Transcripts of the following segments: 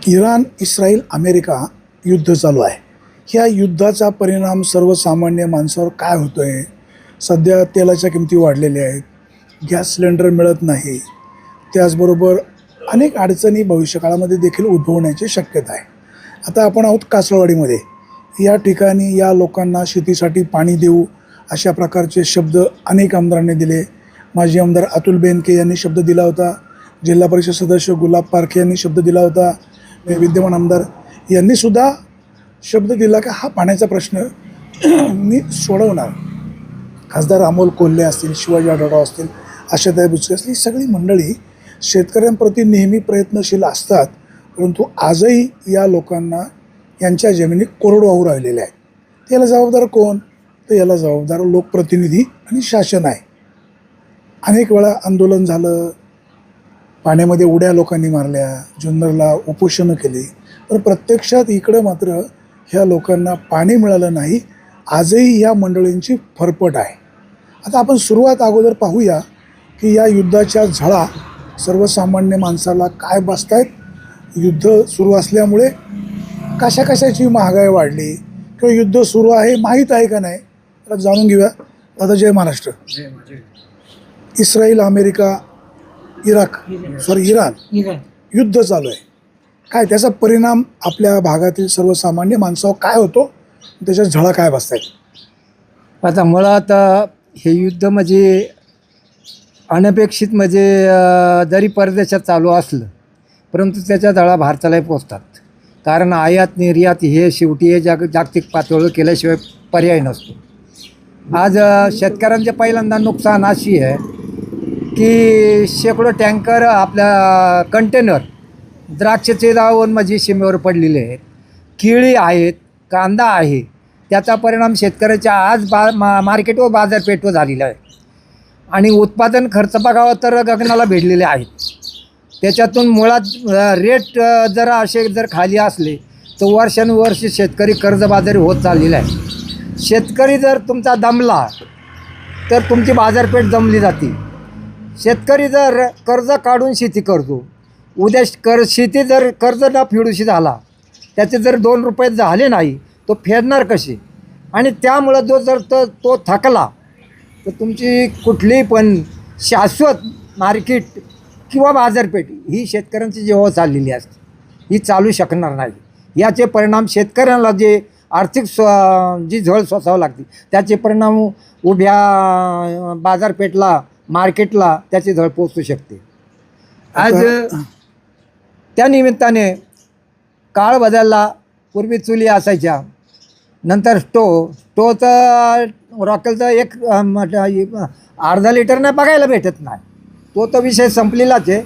Iran, Israel, America युद्ध चालू आहे. ह्या युद्धाचा परिणाम सर्वसामान्य माणसावर काय होतो आहे? सध्या तेलाच्या किमती वाढलेल्या आहेत, गॅस सिलेंडर मिळत नाही, त्याचबरोबर अनेक अडचणी भविष्यकाळामध्ये देखील उद्भवण्याची शक्यता आहे. आता आपण आहोत कासळवाडीमध्ये. या ठिकाणी या लोकांना शेतीसाठी पाणी देऊ अशा प्रकारचे शब्द अनेक आमदारांनी दिले. माजी आमदार अतुल बेनके यांनी शब्द दिला होता, जिल्हा परिषद सदस्य गुलाब पारखे यांनी शब्द दिला होता, विद्यमान आमदार यांनी सुद्धा शब्द दिला की हा पाण्याचा प्रश्न मी सोडवणार. खासदार अमोल कोल्हे असतील, शिवाजी आढळराव असतील, आशाताई बुचके असतील, ही सगळी मंडळी शेतकऱ्यांप्रती नेहमी प्रयत्नशील असतात. परंतु आजही या लोकांना यांच्या जमिनी कोरडवाहू राहिलेल्या आहेत. त्याला जबाबदार कोण? तर याला जबाबदार लोकप्रतिनिधी आणि शासन आहे. अनेक वेळा आंदोलन झालं, पाण्यामध्ये उड्या लोकांनी मारल्या, जुन्नरला उपोषणं केली, पण प्रत्यक्षात इकडं मात्र ह्या लोकांना पाणी मिळालं नाही. आजही या मंडळींची फरफट आहे. आता आपण सुरुवात अगोदर पाहूया की या युद्धाच्या झळा सर्वसामान्य माणसाला काय बसतायत. युद्ध सुरू असल्यामुळे कशा कशाची महागाई वाढली किंवा युद्ध सुरू आहे माहीत आहे का नाही, तर जाणून घेऊया. दादा, जय महाराष्ट्र. इस्रायल, अमेरिका, इराण युद्ध चालू आहे. काय त्याचा परिणाम आपल्या भागातील सर्वसामान्य माणसावर काय होतो, त्याच्या झळा काय बसतायत? आता मुळात हे युद्ध म्हणजे अनपेक्षित, म्हणजे जरी परदेशात चालू असलं परंतु त्याच्या झळा भारतालाही पोचतात. कारण आयात निर्यात हे शेवटी हे जागतिक पातळीवर केल्याशिवाय पर्याय नसतो. आज शेतकऱ्यांचे पहिल्यांदा नुकसान अशी आहे की शेकडो टँकर आपल्या कंटेनर द्राक्षाचे लावून म्हणजे सीमेवर पडलेले आहेत, केळी आहेत, कांदा आहे. त्याचा परिणाम शेतकऱ्याच्या आज मार्केटवर बाजारपेठवर झालेला आहे. आणि उत्पादन खर्च बघावा तर गगनाला भिडलेले आहेत. त्याच्यातून मुळात रेट जरा असे जर खाली असले तर वर्षानुवर्ष शेतकरी कर्जबाजारी होत चाललेला आहे. शेतकरी जर तुमचा दमला तर तुमची बाजारपेठ जमली जाते. शेतकरी जर कर्ज काढून शेती करतो, उद्या शेती जर कर्ज न फेडूशी झाला, त्याचे जर 2 रुपये झाले नाही तो फेडणार कसे? आणि त्यामुळं जर तो थकला तर तुमची कुठलीही पण शाश्वत मार्केट किंवा बाजारपेठ ही शेतकऱ्यांची जेव्हा चाललेली असते, ही चालू शकणार नाही. याचे परिणाम शेतकऱ्यांना जे आर्थिक जी झळ सोसावं लागते त्याचे परिणाम उभ्या बाजारपेठला, मार्केटला त्याची झळ पोचू शकते. आज त्या निमित्ताने काळ बदलला. पूर्वी चुली असायच्या, नंतर स्टोचं रॉकेलचं एक अर्धा लिटरने बघायला भेटत नाही. तो तर विषय संपलेलाच आहे.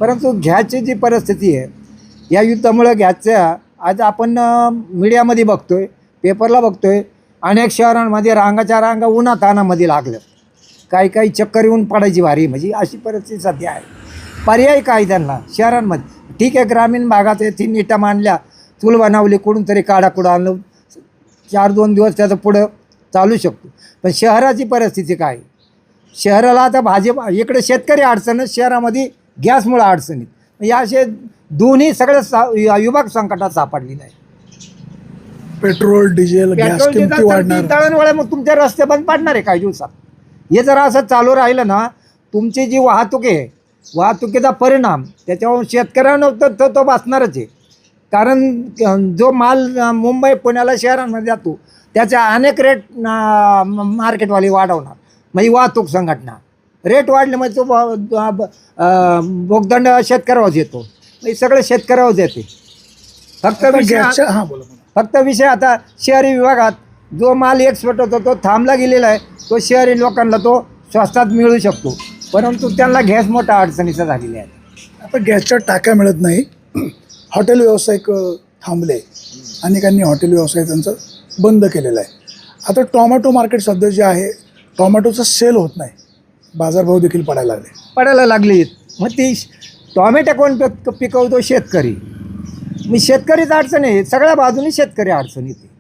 परंतु गॅसची जी परिस्थिती आहे या युद्धामुळे गॅसच्या आज आपण मीडियामध्ये बघतो आहे, पेपरला बघतो आहे, अनेक शहरांमध्ये रांगाच्या रांगा उन्हातानामध्ये लागलं. काही चक्कर येऊन पडायची भारी, म्हणजे अशी परिस्थिती सध्या आहे. पर्याय काय त्यांना? शहरांमध्ये ठीक आहे, ग्रामीण भागात 3 इटा मांडल्या, चूल बनवली, कुठून तरी काढाकुडं आणलं, 4-2 दिवस त्याचं पुढं चालू शकतो. पण शहराची परिस्थिती काय? शहराला आता इकडे शेतकरी अडचणीत, शहरामध्ये गॅसमुळे अडचणीत, या असे दोन्ही सगळे विभाग संकटात सापडलेले आहे. पेट्रोल, डिझेल, गॅस किमती वाढणार, दळणवळण, मग तुमचे रस्ते बंद पडणार आहे काही दिवसात. हे जर असं चालू राहिलं ना, तुमची जी वाहतूक आहे, वाहतुकीचा परिणाम त्याच्यावर शेतकऱ्यांना तो बसणारच आहे. कारण जो माल मुंबई, पुण्याला, शहरांमध्ये जातो त्याच्या अनेक रेट मार्केटवाले वाढवणार. मग ही वाहतूक संघटना रेट वाढले म्हणजे तो भोगदंड शेतकऱ्यावर येतो. हे सगळं शेतकऱ्यावर येते. फक्त विषय आता शहरी विभागात जो माल एक्सपोर्ट होतो तो थांबला गेलेला आहे. तो शहरी लोकांना तो स्वस्तात मिळू शकतो, परंतु त्यांना गॅस मोठ्या अडचणीचा झालेल्या आहे. आता गॅसच्या टाक्या मिळत नाही. हॉटेल व्यावसायिक थांबले, अनेकांनी हॉटेल व्यवसाय त्यांचा बंद केलेला आहे. आता टोमॅटो मार्केट सध्या जे आहे, टोमॅटोचा सेल होत नाही, बाजारभाव देखील पडायला लागले. मग ती टॉमॅटो कोण पिकवतो? शेतकरी. मी शेतकरीच अडचण आहे, सगळ्या बाजूनी शेतकरी अडचण येते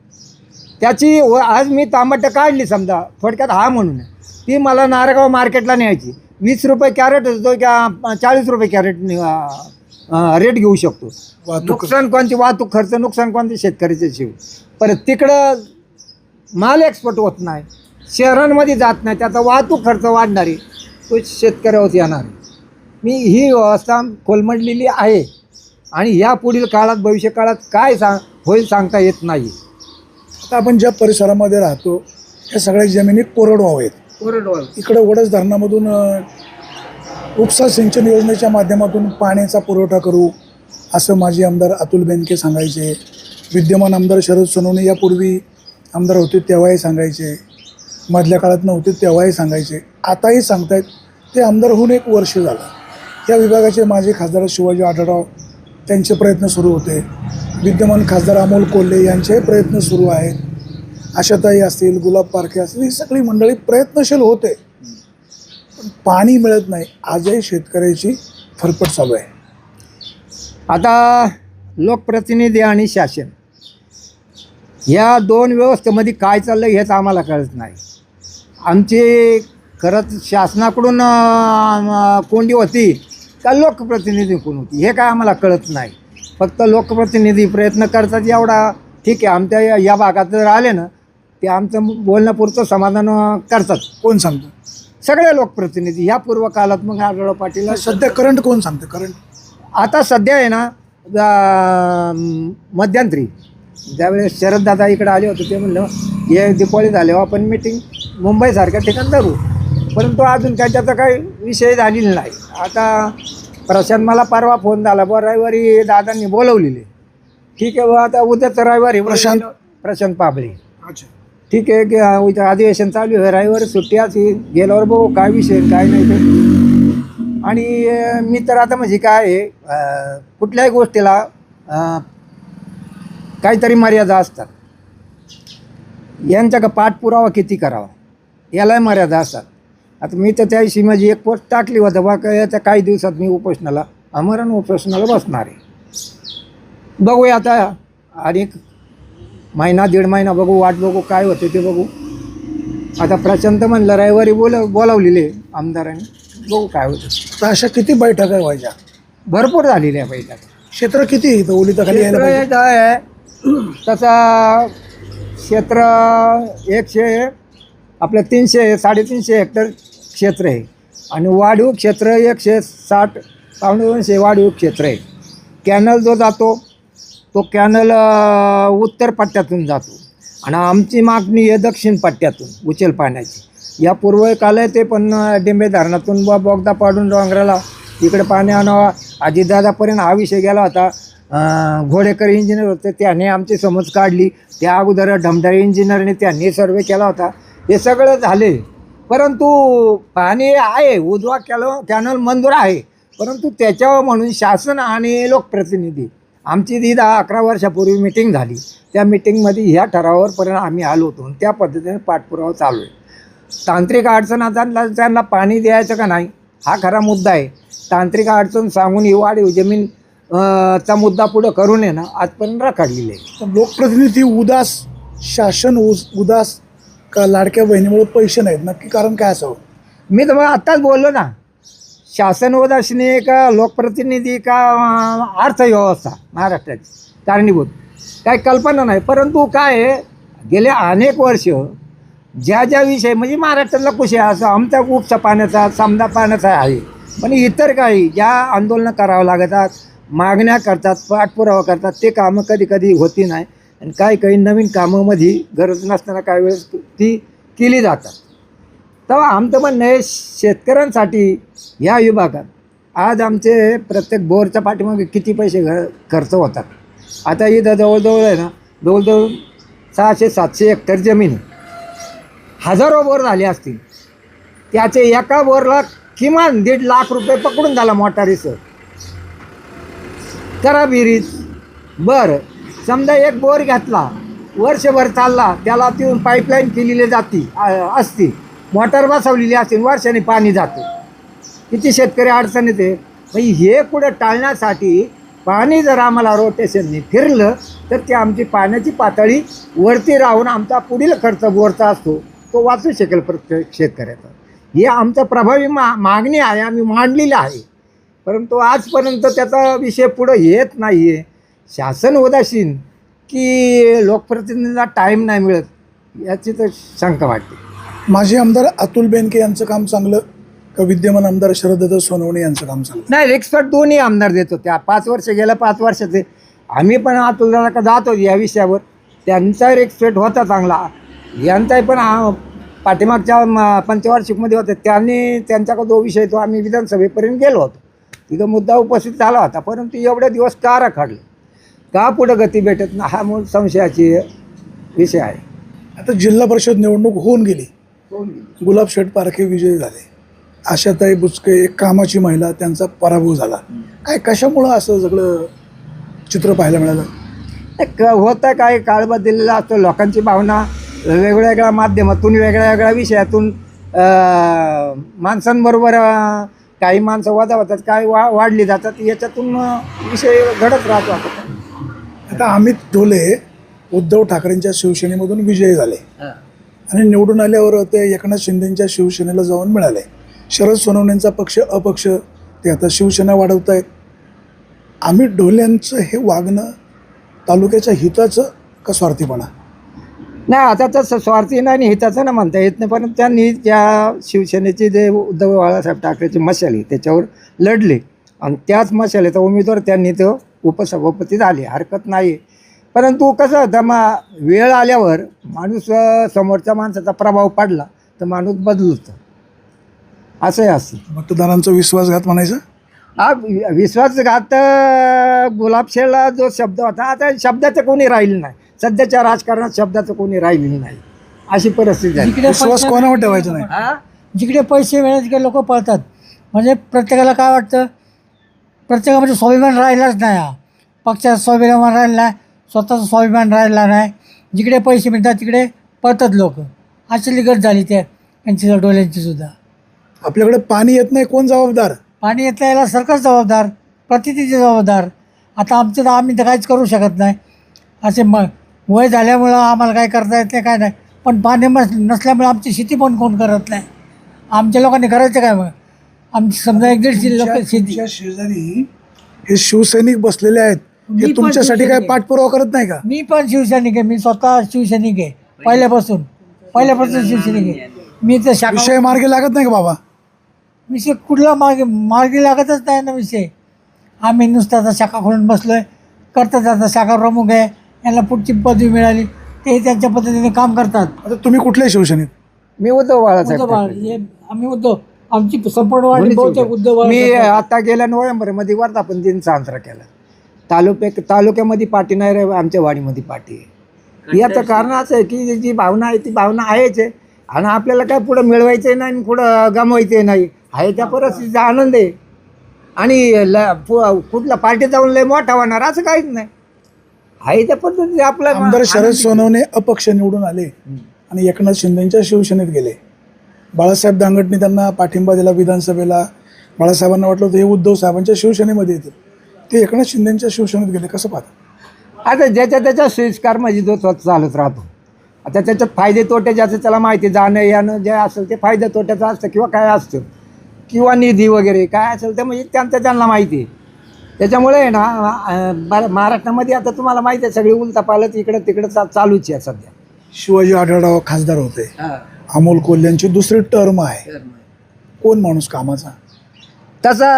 त्याची. आज मी टमाटर काढली समजा थोडक्यात हा म्हणून, ती मला नारगाव मार्केटला न्यायची. 20 रुपये कॅरेट असतो का 40 रुपये कॅरेट रेट घेऊ शकतो. वाहतूक नुकसान कोणती वाहतूक खर्च, नुकसान कोणते शेतकऱ्याचे शिव. परत तिकडं माल एक्सपोर्ट होत नाही, शहरांमध्ये जात नाही, त्याचा वाहतूक खर्च वाढणारी तो शेतकऱ्यावर येणार. मी ही व्यवस्था कोलमडलेली आहे आणि या पुढील काळात भविष्य काळात काय होईल सांगता येत नाही. आता आपण ज्या परिसरामध्ये राहतो या सगळ्या जमिनी कोरडवाहू आहेत. इकडे वडस धरणामधून उपसा सिंचन योजनेच्या माध्यमातून पाण्याचा पुरवठा करू असं माजी आमदार अतुल बेनके सांगायचे. विद्यमान आमदार शरद सोनवणे यापूर्वी आमदार होते तेव्हाही सांगायचे, मधल्या काळात नव्हते तेव्हाही सांगायचे, आताही सांगतायत. ते आमदार होऊन 1 वर्ष झालं. या विभागाचे माजी खासदार शिवाजी आढळराव त्यांचे प्रयत्न सुरू होते. विद्यमान खासदार अमोल कोल्हे यांचेही प्रयत्न सुरू आहेत. आशाताई असतील, गुलाब पारखे असतील, ही सगळी मंडळी प्रयत्नशील होते. पण पाणी मिळत नाही. आजही शेतकऱ्याची फरफट चालू आहे. आता लोकप्रतिनिधी आणि शासन या 2 व्यवस्थेमध्ये काय चाललं हेच आम्हाला कळत नाही. आमची खरंच शासनाकडून कोंडी होती का लोकप्रतिनिधीकडून होती हे काय आम्हाला कळत नाही. फक्त लोकप्रतिनिधी प्रयत्न करतात एवढा ठीक आहे. आमच्या या भागात जर आले ना ते आमचं बोलण्यापुरतं समाधान करतात. कोण सांगतं? सगळे लोकप्रतिनिधी. ह्या पूर्व काळात मग आढळराव पाटील सध्या करंट कोण सांगतं? करंट आता सध्या आहे ना मध्यंतरी ज्यावेळेस शरददादा इकडे आले होते ते म्हणलं हे दिपावली झाल्यावर आपण मीटिंग मुंबईसारख्या ठिकाणी धरू, परंतु अजून काय त्याचा काही विषय झालेला नाही. आता प्रशांत मला परवा फोन झाला बुवा रविवारी दादांनी बोलवलेले. ठीक आहे बुवा, आता उद्याचं रविवारी प्रशांत पाबळे. अच्छा, ठीक आहे की उद्या अधिवेशन चालू आहे, रविवारी सुट्टी असेल, गेल्यावर बघू काय विषय काय नाही ते. आणि मी तर आता म्हणजे काय आहे कुठल्याही गोष्टीला काहीतरी मर्यादा असतात. यांच्या का पाठपुरावा किती करावा यालाही मर्यादा असतात. आता मी तर त्याविषयी माझी एक पोस्ट टाकली होतं बा का याच्या काही दिवसात मी उपोषणाला आमरण उपोषणाला बसणार आहे. बघूया आता आणि महिना 1.5 महिना बघू, वाट बघू काय होते ते बघू. आता प्रशांत म्हणलं रविवारी बोलावलेले आमदारांनी, बघू काय होतं. तर अशा किती बैठका व्हायच्या? भरपूर झालेल्या बैठका. क्षेत्र किती इथं ओलिताखाली यायला पाहिजे? क्षेत्र आहे तसा क्षेत्र 100 आपलं 300-350 हेक्टर क्षेत्र आहे आणि वाढीव क्षेत्र 160 पावणे 200 वाढीव क्षेत्र आहे. कॅनल जो जातो तो कॅनल उत्तर पट्ट्यातून जातो आणि आमची मागणी आहे दक्षिण पट्ट्यातून उचल पाण्याची. या पूर्वेकाल आहे ते पण डिंबे धरणातून बोगदा पाडून डोंगराला इकडे पाणी आणावा. अजितदादापर्यंत हा विषय गेला होता. घोडेकर इंजिनियर होते त्याने आमची समज काढली. त्या अगोदर ढमढारी इंजिनियरने त्यांनी सर्वे केला होता. हे सगळं झाले परंतु पाणी आहे, उजवा कॅनल मंजूर आहे, परंतु त्याच्यावर म्हणून शासन आणि लोकप्रतिनिधी आमची 10-11 वर्षापूर्वी मिटिंग झाली. त्या मिटिंगमध्ये ह्या ठरावावरपर्यंत आम्ही आलो होतो आणि त्या पद्धतीने पाठपुरावा चालू आहे. तांत्रिक अडचण त्यांना पाणी द्यायचं का नाही हा खरा मुद्दा आहे. तांत्रिक अडचण सांगून ही वाढीव जमीन चा मुद्दा पुढं करून आहे ना आजपर्यंत रखडलेली आहे. लोकप्रतिनिधी उदास, शासन उदास का लाडक्या बहिणीमुळे पैसे नाहीत? नक्की कारण काय असावं? मी तर आत्ताच बोललो ना, शासन उदासीने का लोकप्रतिनिधी का अर्थव्यवस्था महाराष्ट्राची कारणीभूत काही कल्पना नाही. परंतु काय आहे गेले अनेक वर्ष ज्या विषय म्हणजे महाराष्ट्राला कुशे असं आमचा उपसा पाण्याचा समजा पाण्याचा आहे, पण इतर काही ज्या आंदोलनं करावं लागतात, मागण्या करतात, पाठपुरावा करतात, ते कामं कधी कधी होती नाही आणि काही नवीन कामामध्ये गरज नसताना काही वेळेस ती केली जातात. तेव्हा आमचं म्हणणं आहे शेतकऱ्यांसाठी या विभागात आज आमचे प्रत्येक बोरच्या पाठीमागे किती पैसे खर्च होतात. आता इथं जवळजवळ आहे ना जवळजवळ 600-700 हेक्टर जमीन आहे. हजारो बोर झाले असतील. त्याचे एका बोरला किमान 1.5 लाख रुपये पकडून झाला मोटारीसह. करा बेरीज. बरं समजा एक बोर घेतला वर्षभर चालला, त्याला ती पाईपलाईन केलेली जाती असती, मोटार बसवलेली असते, वर्षाने पाणी जातं. किती शेतकरी अडचण येते. म्हणजे हे पुढं टाळण्यासाठी पाणी जर आम्हाला रोटेशनने फिरलं तर ते आमची पाण्याची पातळी वरती राहून आमचा पुढील खर्च बोरचा असतो तो वाचू शकेल प्रत्येक शेतकऱ्याचा. हे आमचं प्रभावी मागणी आहे, आम्ही मांडलेलं आहे. परंतु आजपर्यंत त्याचा विषय पुढं येत नाही आहे. शासन उदासीन की लोकप्रतिनिधीला टाईम नाही मिळत याची तर शंका वाटते. माजी आमदार अतुल बेनके यांचं काम चांगलं का विद्यमान आमदार शरदत्त सोनवणे यांचं काम चांगलं? नाही, रिक्सपट दोन्ही आमदार देतो. त्या 5 वर्ष गेल्या 5 वर्षाचे आम्ही पण अतुलदादा का जातो या विषयावर. त्यांचा रिक्सपेट होता चांगला, यांचाही पण पाठीमागच्या पंचवार्षिकमध्ये होते. त्यांच्याकडे जो विषय तो आम्ही विधानसभेपर्यंत गेलो होतो, तिथं मुद्दा उपस्थित झाला होता. परंतु एवढे दिवस का रखडले, का पुढं गती भेटत ना, हा मूळ संशयाची विषय आहे. आता जिल्हा परिषद निवडणूक होऊन गेली, गुलाब शेठ पारखे विजयी झाले, आशाताई बुचके एक कामाची महिला त्यांचा पराभव झाला. काय कशामुळं असं सगळं चित्र पाहायला मिळालं? होतं काय, काळ बदललेला असतो, लोकांची भावना वेगवेगळ्या माध्यमातून वेगळ्या विषयातून माणसांबरोबर काही माणसं वादा होतात, काही वाढली जातात, याच्यातून विषय घडत राहतो. आता अमित ढोले उद्धव ठाकरेंच्या शिवसेनेमधून विजयी झाले आणि निवडून आल्यावर ते एकनाथ शिंदेंच्या शिवसेनेला जाऊन मिळाले. शरद सोनवणेंचा पक्ष अपक्ष ते आता शिवसेना वाढवत आहेत. अमित ढोलेंचं हे वागणं तालुक्याच्या हिताचं का स्वार्थीपणा? नाही, आता तसं स्वार्थी नाही आणि हिताचं ना म्हणता येत नाही. पण त्यांनी त्या शिवसेनेचे जे उद्धव बाळासाहेब ठाकरेची मशाल आहे त्याच्यावर लढले आणि त्याच मशालेचा उमेदवार त्यांनी तो उपसभापती झाले, हरकत नाही. परंतु कसं होतं, मग वेळ आल्यावर माणूस समोरच्या माणसाचा प्रभाव पडला तर माणूस बदलतो, असंही असतं. मतदारांचा विश्वासघात म्हणायचं? हा विश्वासघात गुलाबशेला जो शब्द होता, आता शब्दाचं कोणी राहिलं नाही. सध्याच्या राजकारणात शब्दाचं कोणी राहिलेलं नाही, अशी परिस्थिती झाली. विश्वास कोणावर ठेवायचा नाही. हा, जिकडे पैसे मिळाले तिकडे लोक पळतात. म्हणजे प्रत्येकाला काय वाटतं, प्रत्येकामध्ये स्वाभिमान राहिलाच नाही. हा पक्षाचा स्वाभिमान राहिला नाही, स्वतःचा स्वाभिमान राहिला नाही. जिकडे पैसे मिळतात तिकडे पळतात लोक. अशी गत झाली त्या यांची डोळ्यांची सुद्धा. आपल्याकडे पाणी येत नाही, कोण जबाबदार? पाणी येतं याला सरकार जबाबदार, प्रतिनिधी जबाबदार. आता आमचं तर आम्ही तर काहीच करू शकत नाही. असे वय झाल्यामुळं आम्हाला काय करता येत नाही, काय नाही. पण पाणी नसल्यामुळे आमची शेती पण कोण करत नाही. आमच्या लोकांनी करायचं काय मग? आमची समजा 1-1.5 लोक शेती. तुमच्या शेजारी हे शिवसैनिक बसलेले आहेत, मी हे पण तुमच्यासाठी काय शिवसैनिक आहे. पाठपुरावा करत नाही का? मी पण शिवसैनिक आहे. मी स्वतः शिवसैनिक आहे पहिल्यापासून शिवसैनिक आहे. मी तर शाखा विषय मार्गी लागत नाही का बाबा? विषय कुठला मार्गी लागतच नाही ना विषय. आम्ही नुसतं आता शाखा खोलून बसलो आहे. करतात आता शाखा प्रमुख आहे, यांना पुढची पदवी मिळाली, ते त्यांच्या पद्धतीने काम करतात. आता तुम्ही कुठले शिवसैनिक? मी उद्धव बाळासाहेब उद्धव बाळ- ठाकरे. हे आम्ही उद्धव, आमची संपूर्ण वाढी बहुतेक उद्धव बाळ- मी आता गेल्या नोव्हेंबरमध्ये वर्धापन दिन साजरा केला. तालुक्यामध्ये पाठी नाही रे, आमच्या वाडीमध्ये पाठी आहे. याचं कारण असं आहे की जी भावना आहे ती भावना आहेच आहे आणि आपल्याला काय पुढं मिळवायचं नाही आणि पुढं गमवायचं नाही. आहे त्या परिस्थितीचा आनंद आहे आणि कुठला पार्टी जाऊन लय मोठा होणार असं काहीच नाही. आहे त्या पद्धतीने आपला आमदार शरद सोनवणे अपक्ष निवडून आले आणि एकनाथ शिंदेच्या शिवसेनेत गेले. बाळासाहेब दांगटने त्यांना पाठिंबा दिला विधानसभेला. बाळासाहेबांना वाटलं होतं हे उद्धव साहेबांच्या शिवसेनेमध्ये येतील, ते एकनाथ शिंदेच्या शिवसेनेत गेले. कसं पाहता? आता ज्याच्या त्याच्या संस्कार म्हणजे जो स्वतः चालत राहतो. आता त्याच्यात फायदे तोटे ज्याचं त्याला माहिती, जाणं यानं जे असेल ते फायदे तोट्याचं असतं किंवा काय असतं किंवा निधी वगैरे काय असेल ते म्हणजे त्यांना माहिती आहे. त्याच्यामुळे आहे ना महाराष्ट्रामध्ये आता तुम्हाला माहिती आहे सगळी उलथापालथ इकडं तिकडं चालूच आहे सध्या. शिवाजी आढळराव खासदार होते, अमोल कोल्ह्यांची दुसरी टर्म आहे. कोण माणूस कामाचा? तसा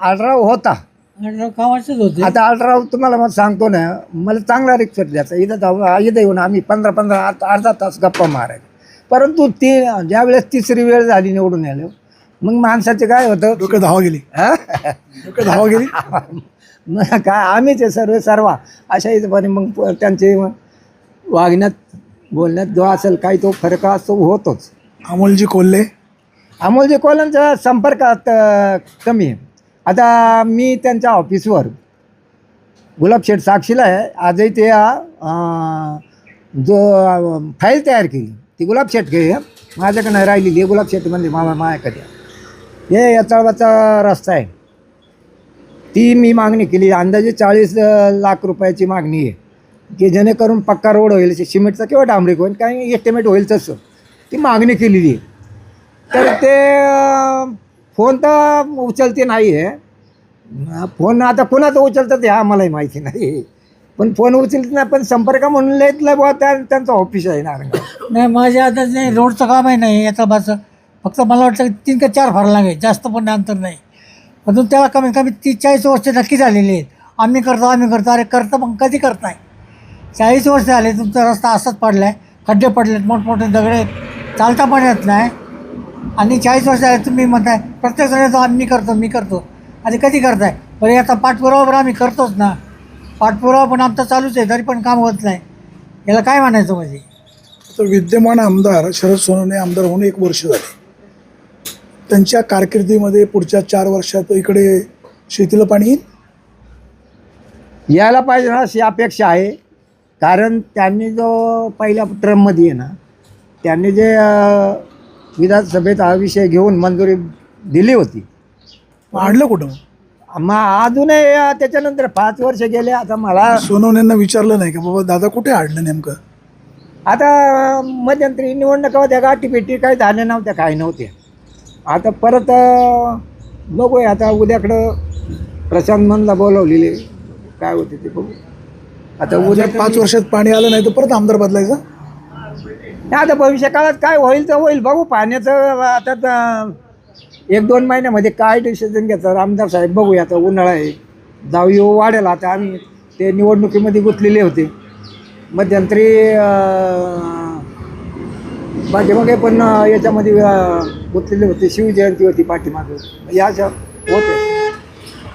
आढराव होता. कामाचेच होते. आता आढराव तुम्हाला मग सांगतो ना, मला चांगला रिक्सर द्यायचा. इथं येऊन आम्ही 15 अर्धा तास गप्पा मारायचो. परंतु ज्यावेळेस तिसरी वेळ झाली निवडून आलो मग माणसाचे काय होतं, डोक्यात धावा गेली, हा? डोक्यात धावा गेली. मग काय आम्हीच आहे सर्व अशा हिशोबाने मग त्यांचे वागण्यात बोलण्यात जो असेल काही तो फरक असतो होतोच. अमोलजी कोल्हे? अमोलजी कोल्ह्यांचा संपर्कात कमी आहे. आता मी त्यांच्या ऑफिसवर गुलाबशेठ साक्षीला आहे आजही ते जो फाईल तयार केली ती गुलाबशेठ घे माझ्याकडनं राहिलेली आहे. गुलाबशेठ म्हणजे माझ्याकडे हे या चळवाचा रस्ता आहे, ती मी मागणी केली. अंदाजे 40 लाख रुपयाची मागणी आहे की जेणेकरून पक्का रोड होईल, सिमेंटचा किंवा डांबरीक होईल, काही एस्टिमेट होईल तसं ती मागणी केलेली आहे. तर ते फोन तर उचलते नाही आहे फोन आता कोणाचं उचलतात हे आम्हालाही माहिती नाही, पण फोन उचलत नाही. पण संपर्क म्हणून लयतलं बुवा त्यांचं ऑफिस आहे नारायणगाव. नाही माझ्या आता नाही रोडचं काम आहे नाही याचा बस फक्त मला वाटतं की 3 का 4 फार लागेल, जास्त पण अंतर नाही. परंतु त्याला कमीत कमी 30-40 वर्ष नक्की झालेली आहेत. आम्ही करतो अरे करतं मग कधी करताय? 40 वर्ष झाले तुमचा रस्ता असाच पडला आहे, खड्डे पडलेत, मोठमोठे दगड आहेत, चालता पण येत नाही. आणि 40 वर्ष झाले तुम्ही म्हणताय प्रत्येक जण येतो मी करतो आणि कधी करताय? बरं आता पाठपुरावा पण आम्ही करतोच ना, पाठपुरावा पण आमचा चालूच आहे, तरी पण काम होत नाही. याला काय म्हणायचं म्हणजे? तर विद्यमान आमदार शरद सोनवणे आमदार होऊन 1 वर्ष झाले. त्यांच्या कारकिर्दीमध्ये पुढच्या 4 वर्षात इकडे शेतीला पाणी येईल? यायला पाहिजे ना अशी अपेक्षा आहे. कारण त्यांनी जो पहिल्या टर्ममध्ये आहे ना, त्यांनी जे विधानसभेत हा विषय घेऊन मंजुरी दिली होती, आणलं कुठं? मग अजूनही त्याच्यानंतर 5 वर्ष गेले. आता मला सोनवणेंना विचारलं नाही का बाबा दादा कुठे आणलं नेमकं? आता मध्यंतरी निवडणुका होत्या, गाठीपेटी काही झाल्या नव्हत्या, काही नव्हत्या. आता परत बघूया, आता उद्याकडं प्रशांत मनला बोलवलेले, काय होते ते बघू. आता उद्या 5 वर्षात पाणी आलं नाही तर परत आमदार बदलायचं? नाही, आता भविष्य काळात काय होईल तर होईल, बघू. पाण्याचं आता 1-2 महिन्यामध्ये काय डिसिजन घेतात आमदार साहेब, बघूया. आता उन्हाळा आहे, जाऊ येऊ वाढेल. आता आम्ही ते निवडणुकीमध्ये गुंतलेले होते मध्यंतरी, पाठीमागे पण याच्यामध्ये गुंतलेले होते, शिवजयंती होती पाठीमागे, या अशा होते.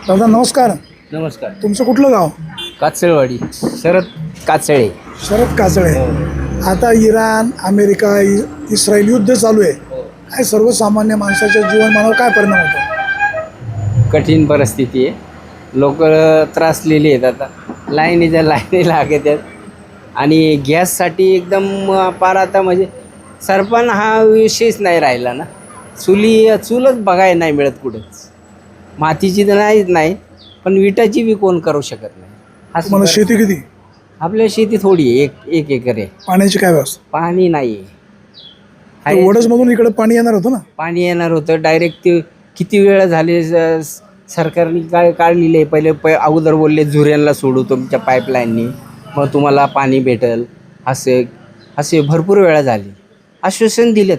दादा नमस्कार. नमस्कार. तुमचं कुठलं गाव? काचळवाडी. शरद काचळे. शरद काचळे. आता इराण, अमेरिका, इस्रायल युद्ध चालू आहे. काय सर्वसामान्य माणसाच्या जीवनमानावर काय परिणाम होतो? कठीण परिस्थिती आहे, लोक त्रासलेली आहेत. आता लाईनी लागत आहेत आणि गॅससाठी एकदम पार आता म्हणजे सरपण हा विषयच नाही राहिला ना. चूलच बघायला नाही मिळत कुठंच. मातीची तर नाहीच नाही, पण विटाची बी कोण करू शकत नाही. तुम्हाला शेती किती? आपल्या शेती थोडी आहे, एक एकर आहे. पाण्याची काय व्यवस्था? पाणी नाही आहे. वडसमधून इकडे पाणी येणार होतं ना? पाणी येणार होतं डायरेक्ट. ते किती वेळ झाले सरकारने काय काढलेले आहे. पहिले अगोदर बोलले झुऱ्यांना सोडू तुमच्या पाईपलाईननी, मग तुम्हाला पाणी भेटेल. असे भरपूर वेळा झाले. आश्वासन दिलेत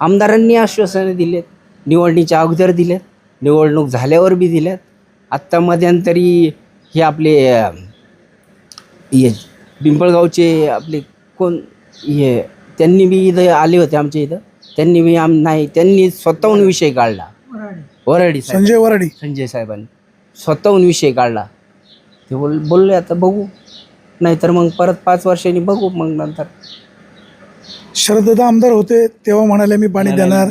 आमदारांनी, आश्वासनं दिलेत, निवडणुकीच्या अगोदर दिलेत, निवडणूक झाल्यावर बी दिल्यात. आत्ता मध्यंतरी हे आपले पिंपळगावचे आपले कोण हे, त्यांनी बी इथं आले होते आमच्या इथं. त्यांनी बी त्यांनी स्वतःहून विषय काढला. वराडी साहेब, संजय साहेबांनी स्वतःहून विषय काढला. ते बोलले आता बघू, नाहीतर मग परत 5 वर्षांनी बघू. मग नंतर शरददादा आमदार होते तेव्हा म्हणाले मी पाणी देणार.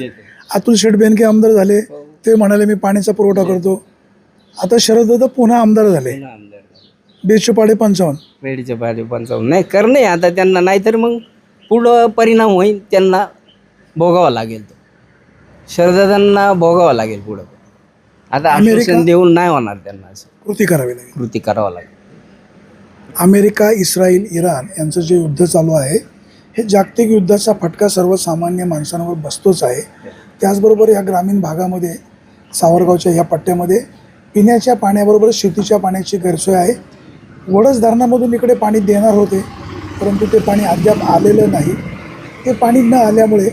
अतुल शेठ बेनके आमदार झाले ते म्हणाले मी पाण्याचा पुरवठा करतो. आता शरददादा पुन्हा आमदार झाले. बेडचे पाडे 55. वेळीचे पाडे 55 नाही करणे आता त्यांना, नाहीतर मग पुढं परिणाम होईल, त्यांना भोगावा लागेल. तो शरददादांना भोगावा लागेल पुढं. आता आश्वासन देऊन नाही होणार, त्यांना असं कृती करावं लागेल. अमेरिका, इस्रायल, इराण यांचं जे युद्ध चालू आहे हे जागतिक युद्धाचा फटका सर्वसामान्य माणसांवर बसतोच आहे. त्याचबरोबर या ग्रामीण भागामध्ये सावरगावच्या ह्या पट्ट्यामध्ये पिण्याच्या पाण्याबरोबर शेतीच्या पाण्याची गैरसोय आहे. वडस धरणामधून इकडे पाणी देणार होते, परंतु ते पाणी अद्याप आलेलं नाही. ते पाणी न आल्यामुळे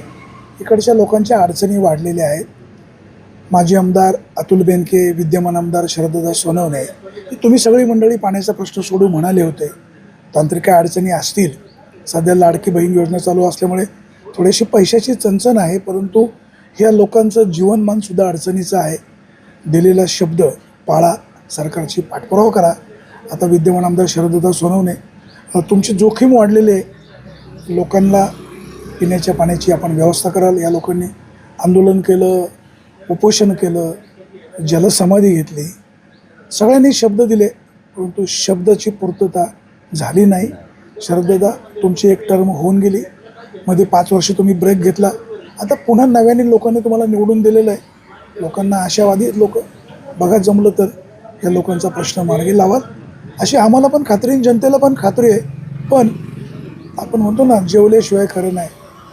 इकडच्या लोकांच्या अडचणी वाढलेल्या आहेत. माजी आमदार अतुल बेनके, विद्यमान आमदार शरददादा सोनवणे, तुम्ही सगळी मंडळी पाण्याचा प्रश्न सोडू म्हणाले होते. तांत्रिक काय अडचणी असतील, सध्या लाडकी बहीण योजना चालू असल्यामुळे थोडीशी पैशाची चणचण आहे, परंतु ह्या लोकांचं जीवनमानसुद्धा अडचणीचं आहे. दिलेला शब्द पाळा, सरकारची पाठपुरावा करा. आता विद्यमान आमदार शरददादा सोनवणे, तुमची जोखीम वाढलेली आहे. लोकांना पिण्याच्या पाण्याची आपण व्यवस्था कराल. या लोकांनी आंदोलन केलं, उपोषण केलं, जलसमाधी घेतली, सगळ्यांनी शब्द दिले, परंतु शब्दाची पूर्तता झाली नाही. शरददादा तुमची 1 टर्म होऊन गेली, मध्ये 5 वर्ष तुम्ही ब्रेक घेतला. आता पुन्हा नव्याने लोकांनी तुम्हाला निवडून दिलेलं आहे. लोकांना आशावादी आहेत लोक. बघा जमलं तर या लोकांचा प्रश्न मार्गी लावाल अशी आम्हाला पण खात्री आहे, जनतेला पण खात्री आहे. पण आपण म्हणतो ना, जेवल्याशिवाय खरं नाही.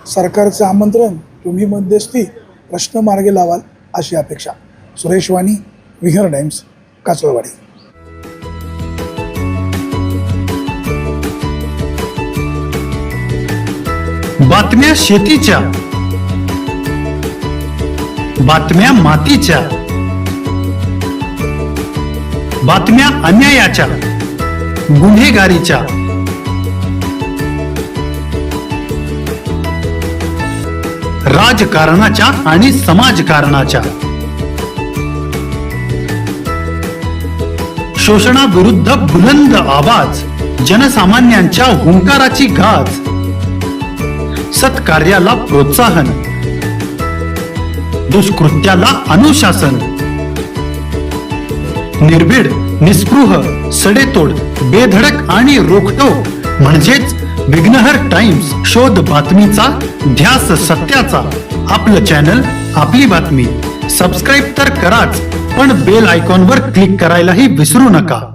सरकारचं आमंत्रण, तुम्ही मध्यस्थी, प्रश्न मार्गी लावाल अशी अपेक्षा. सुरेश वाणी, विहर टाइम्स. कासळवाडी. बातम्या शेतीच्या, बातम्या मातीच्या, बातम्या अन्यायाच्या, गुन्हेगारीच्या, राजकारणाच्या आणि समाजकारणाच्या, शोषणाविरुद्ध बुलंद आवाज, जनसामान्यांच्या हुंकाराची गाज, सत्कार्याला प्रोत्साहन, दुष्कृत्याला अनुशासन, निर्भीड, निस्पृह, सडेतोड, बेधडक आणि रोखटोक म्हणजेच विघ्नहर टाइम्स. शोध बातमीचा, ध्यास सत्याचा. आपलं चॅनल, आपली बातमी. सबस्क्राईब तर कराच, पण बेल आयकॉनवर क्लिक करायलाही विसरू नका.